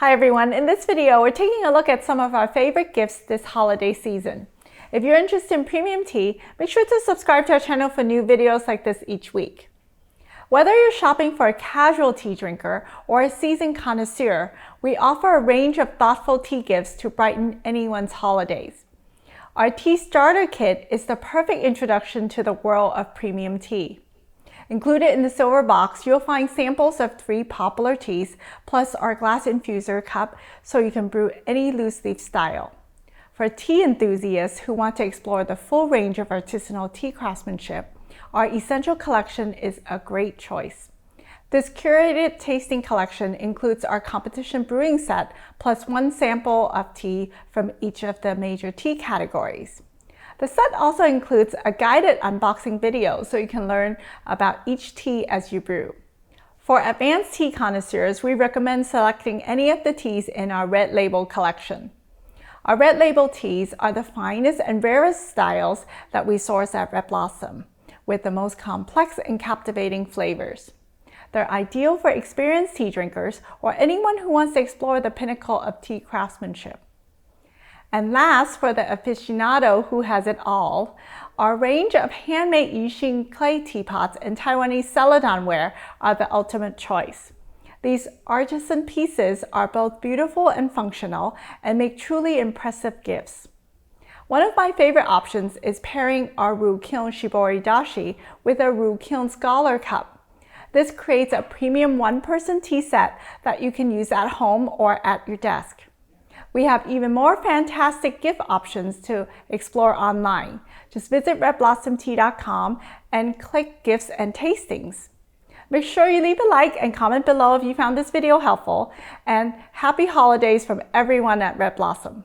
Hi everyone, in this video we're taking a look at some of our favorite gifts this holiday season. If you're interested in premium tea, make sure to subscribe to our channel for new videos like this each week. Whether you're shopping for a casual tea drinker or a seasoned connoisseur, we offer a range of thoughtful tea gifts to brighten anyone's holidays. Our tea starter kit is the perfect introduction to the world of premium tea. Included in the silver box, you'll find samples of 3 popular teas, plus our glass infuser cup so you can brew any loose leaf style. For tea enthusiasts who want to explore the full range of artisanal tea craftsmanship, our essential collection is a great choice. This curated tasting collection includes our competition brewing set, plus 1 sample of tea from each of the major tea categories. The set also includes a guided unboxing video so you can learn about each tea as you brew. For advanced tea connoisseurs, we recommend selecting any of the teas in our Red Label collection. Our Red Label teas are the finest and rarest styles that we source at Red Blossom, with the most complex and captivating flavors. They're ideal for experienced tea drinkers or anyone who wants to explore the pinnacle of tea craftsmanship. And last, for the aficionado who has it all, our range of handmade YIXING clay teapots and Taiwanese CELADON ware are the ultimate choice. These artisan pieces are both beautiful and functional and make truly impressive gifts. One of my favorite options is pairing our KILN Shiboridashi with a KILN Scholar Cup. This creates a premium one-person tea set that you can use at home or at your desk. We have even more fantastic gift options to explore online. Just visit redblossomtea.com and click Gifts and Tastings. Make sure you leave a like and comment below if you found this video helpful, and happy holidays from everyone at Red Blossom.